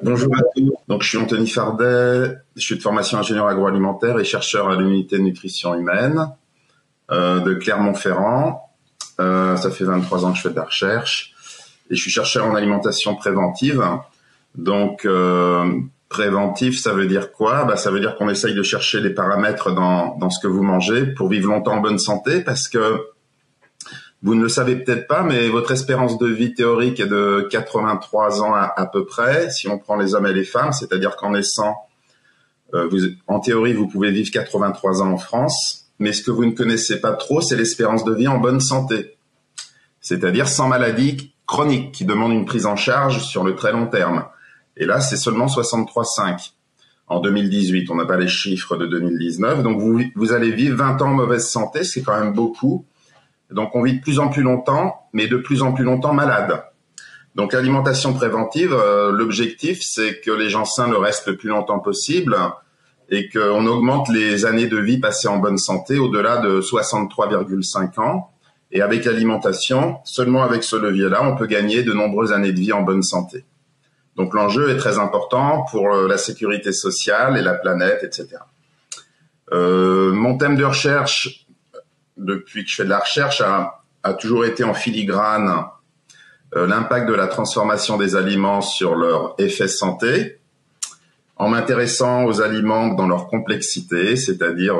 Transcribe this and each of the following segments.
Bonjour à tous. Donc, je suis Anthony Fardet, je suis de formation ingénieur agroalimentaire et chercheur à l'unité de nutrition humaine de Clermont-Ferrand. Ça fait 23 ans que je fais de la recherche et je suis chercheur en alimentation préventive. Donc, préventif, ça veut dire quoi? Ça veut dire qu'on essaye de chercher les paramètres dans ce que vous mangez pour vivre longtemps en bonne santé, parce que vous ne le savez peut-être pas, mais votre espérance de vie théorique est de 83 ans à peu près, si on prend les hommes et les femmes, c'est-à-dire qu'en naissant, en théorie, vous pouvez vivre 83 ans en France, mais ce que vous ne connaissez pas trop, c'est l'espérance de vie en bonne santé, c'est-à-dire sans maladie chronique, qui demande une prise en charge sur le très long terme. Et là, c'est seulement 63,5 en 2018. On n'a pas les chiffres de 2019, donc vous allez vivre 20 ans en mauvaise santé, c'est quand même beaucoup. Donc, on vit de plus en plus longtemps, mais de plus en plus longtemps malade. Donc, l'alimentation préventive, l'objectif, c'est que les gens sains le restent le plus longtemps possible et qu'on augmente les années de vie passées en bonne santé au-delà de 63,5 ans. Et avec l'alimentation, seulement avec ce levier-là, on peut gagner de nombreuses années de vie en bonne santé. Donc, l'enjeu est très important pour la sécurité sociale et la planète, etc. Mon thème de recherche, depuis que je fais de la recherche, a toujours été en filigrane l'impact de la transformation des aliments sur leur effet santé, en m'intéressant aux aliments dans leur complexité, c'est-à-dire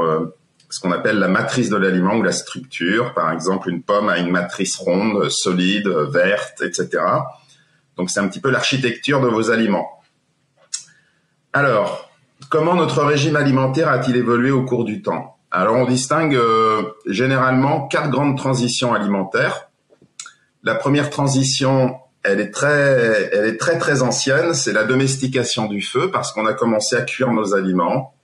ce qu'on appelle la matrice de l'aliment ou la structure. Par exemple, une pomme a une matrice ronde, solide, verte, etc. Donc, c'est un petit peu l'architecture de vos aliments. Alors, comment notre régime alimentaire a-t-il évolué au cours du temps ? Alors, on distingue généralement 4 grandes transitions alimentaires. La première transition, elle est très ancienne, c'est la domestication du feu, parce qu'on a commencé à cuire nos aliments.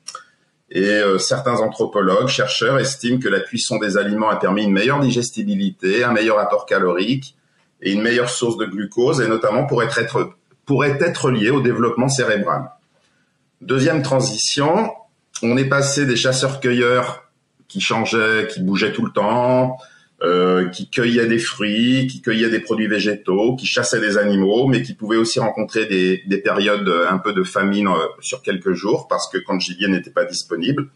Et certains anthropologues, chercheurs estiment que la cuisson des aliments a permis une meilleure digestibilité, un meilleur apport calorique et une meilleure source de glucose, et notamment pourrait être liée au développement cérébral. Deuxième transition, on est passé des chasseurs-cueilleurs qui changeaient, qui bougeaient tout le temps, qui cueillaient des fruits, qui cueillaient des produits végétaux, qui chassaient des animaux, mais qui pouvaient aussi rencontrer des périodes un peu de famine sur quelques jours, parce que quand le gibier n'était pas disponible.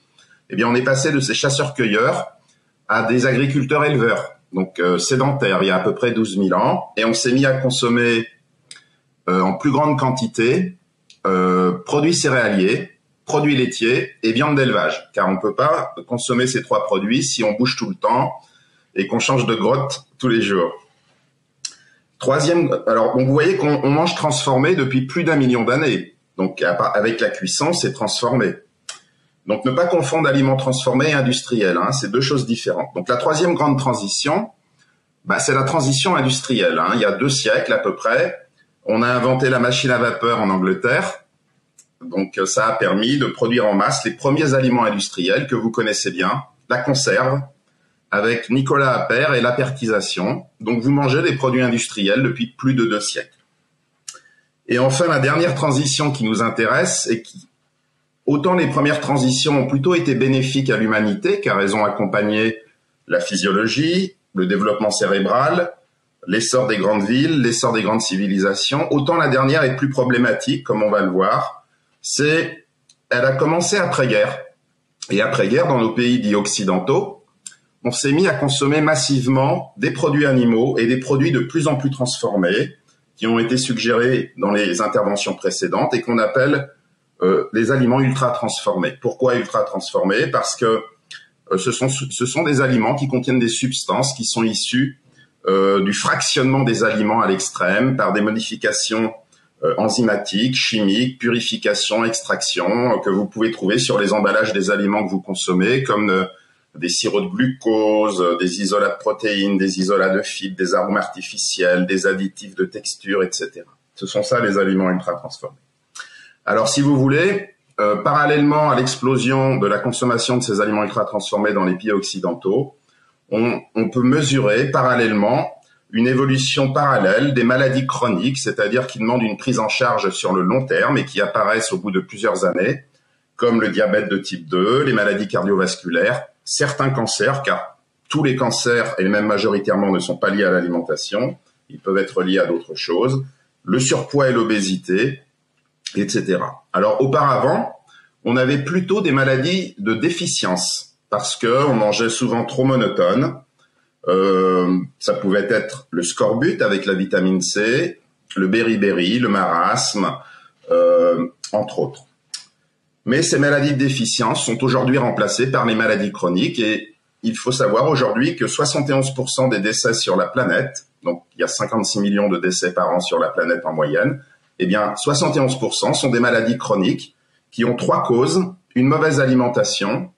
Eh bien, on est passé de ces chasseurs-cueilleurs à des agriculteurs-éleveurs, donc sédentaires, il y a à peu près 12 000 ans, et on s'est mis à consommer en plus grande quantité produits céréaliers, produits laitiers et viande d'élevage, car on ne peut pas consommer ces 3 produits si on bouge tout le temps et qu'on change de grotte tous les jours. Troisième, alors vous voyez qu'on mange transformé depuis plus d'1 million d'années, donc avec la cuisson, c'est transformé. Donc ne pas confondre aliments transformés et industriels, c'est 2 choses différentes. Donc la troisième grande transition, c'est la transition industrielle. Il y a 2 siècles à peu près, on a inventé la machine à vapeur en Angleterre. Donc, ça a permis de produire en masse les premiers aliments industriels que vous connaissez bien, la conserve, avec Nicolas Appert et l'apertisation. Donc, vous mangez des produits industriels depuis plus de 2 siècles. Et enfin, la dernière transition qui nous intéresse et qui, autant les premières transitions ont plutôt été bénéfiques à l'humanité, car elles ont accompagné la physiologie, le développement cérébral, l'essor des grandes villes, l'essor des grandes civilisations, autant la dernière est plus problématique, comme on va le voir. Elle a commencé après-guerre. Et après-guerre, dans nos pays dits occidentaux, on s'est mis à consommer massivement des produits animaux et des produits de plus en plus transformés qui ont été suggérés dans les interventions précédentes et qu'on appelle les aliments ultra-transformés. Pourquoi ultra-transformés ? Parce que ce sont des aliments qui contiennent des substances qui sont issues du fractionnement des aliments à l'extrême par des modifications enzymatiques, chimiques, purification, extraction, que vous pouvez trouver sur les emballages des aliments que vous consommez, comme des sirops de glucose, des isolats de protéines, des isolats de fibres, des arômes artificiels, des additifs de texture, etc. Ce sont ça les aliments ultra-transformés. Alors, si vous voulez, parallèlement à l'explosion de la consommation de ces aliments ultra-transformés dans les pays occidentaux, on peut mesurer parallèlement une évolution parallèle des maladies chroniques, c'est-à-dire qui demandent une prise en charge sur le long terme et qui apparaissent au bout de plusieurs années, comme le diabète de type 2, les maladies cardiovasculaires, certains cancers, car tous les cancers, et même majoritairement, ne sont pas liés à l'alimentation, ils peuvent être liés à d'autres choses, le surpoids et l'obésité, etc. Alors auparavant, on avait plutôt des maladies de déficience parce que on mangeait souvent trop monotone. Ça pouvait être le scorbut avec la vitamine C, le beriberi, le marasme, entre autres. Mais ces maladies de déficience sont aujourd'hui remplacées par les maladies chroniques et il faut savoir aujourd'hui que 71% des décès sur la planète, donc il y a 56 millions de décès par an sur la planète en moyenne, eh bien 71% sont des maladies chroniques qui ont 3 causes: une mauvaise alimentation,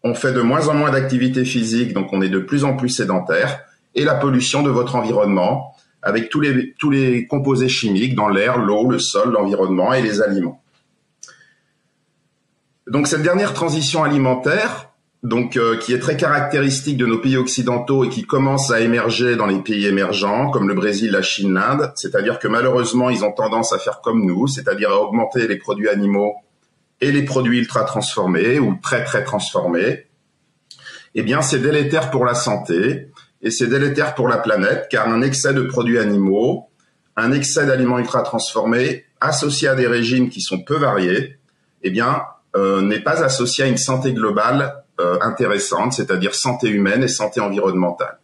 on fait de moins en moins d'activité physique, donc on est de plus en plus sédentaire, et la pollution de votre environnement avec tous les composés chimiques dans l'air, l'eau, le sol, l'environnement et les aliments. Donc cette dernière transition alimentaire, qui est très caractéristique de nos pays occidentaux et qui commence à émerger dans les pays émergents comme le Brésil, la Chine, l'Inde, c'est-à-dire que malheureusement ils ont tendance à faire comme nous, c'est-à-dire à augmenter les produits animaux et les produits ultra transformés ou très très transformés. Eh bien c'est délétère pour la santé et c'est délétère pour la planète, car un excès de produits animaux, un excès d'aliments ultra transformés associé à des régimes qui sont peu variés, eh bien n'est pas associé à une santé globale intéressante, c'est-à-dire santé humaine et santé environnementale.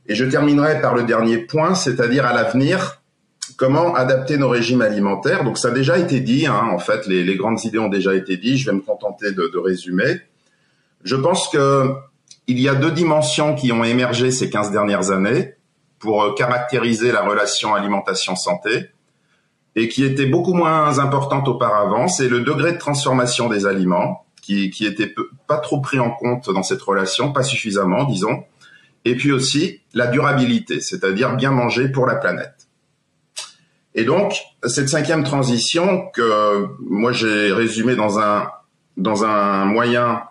Et je terminerai par le dernier point, c'est-à-dire à l'avenir, comment adapter nos régimes alimentaires. Donc ça a déjà été dit, en fait, les grandes idées ont déjà été dites, je vais me contenter de résumer. Je pense que il y a 2 dimensions qui ont émergé ces 15 dernières années pour caractériser la relation alimentation-santé et qui était beaucoup moins importante auparavant. C'est le degré de transformation des aliments qui était pas trop pris en compte dans cette relation, pas suffisamment, disons. Et puis aussi la durabilité, c'est-à-dire bien manger pour la planète. Et donc, cette 5e transition que moi j'ai résumée dans un moyen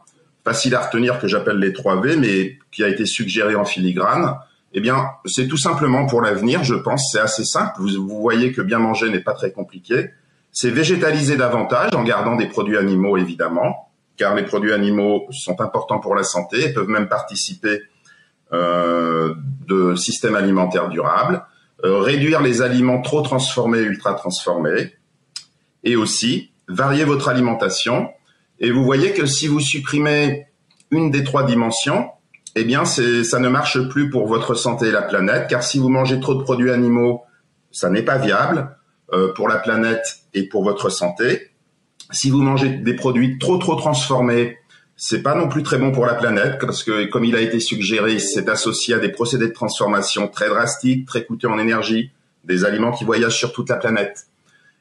facile à retenir que j'appelle les 3V, mais qui a été suggéré en filigrane, eh bien, c'est tout simplement pour l'avenir, je pense, c'est assez simple. Vous voyez que bien manger n'est pas très compliqué. C'est végétaliser davantage en gardant des produits animaux, évidemment, car les produits animaux sont importants pour la santé et peuvent même participer de systèmes alimentaires durables. Réduire les aliments trop transformés, ultra transformés, et aussi varier votre alimentation. Et vous voyez que si vous supprimez une des 3 dimensions, eh bien ça ne marche plus pour votre santé et la planète, car si vous mangez trop de produits animaux, ça n'est pas viable pour la planète et pour votre santé. Si vous mangez des produits trop transformés, c'est pas non plus très bon pour la planète, parce que, comme il a été suggéré, c'est associé à des procédés de transformation très drastiques, très coûteux en énergie, des aliments qui voyagent sur toute la planète.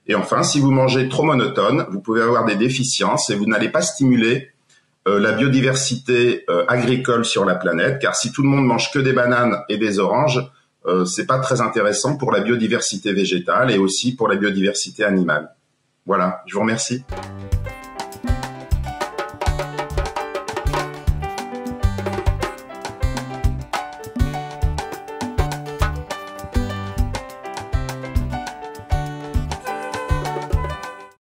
Et enfin, si vous mangez trop monotone, vous pouvez avoir des déficiences et vous n'allez pas stimuler la biodiversité agricole sur la planète, car si tout le monde mange que des bananes et des oranges, c'est pas très intéressant pour la biodiversité végétale et aussi pour la biodiversité animale. Voilà, je vous remercie.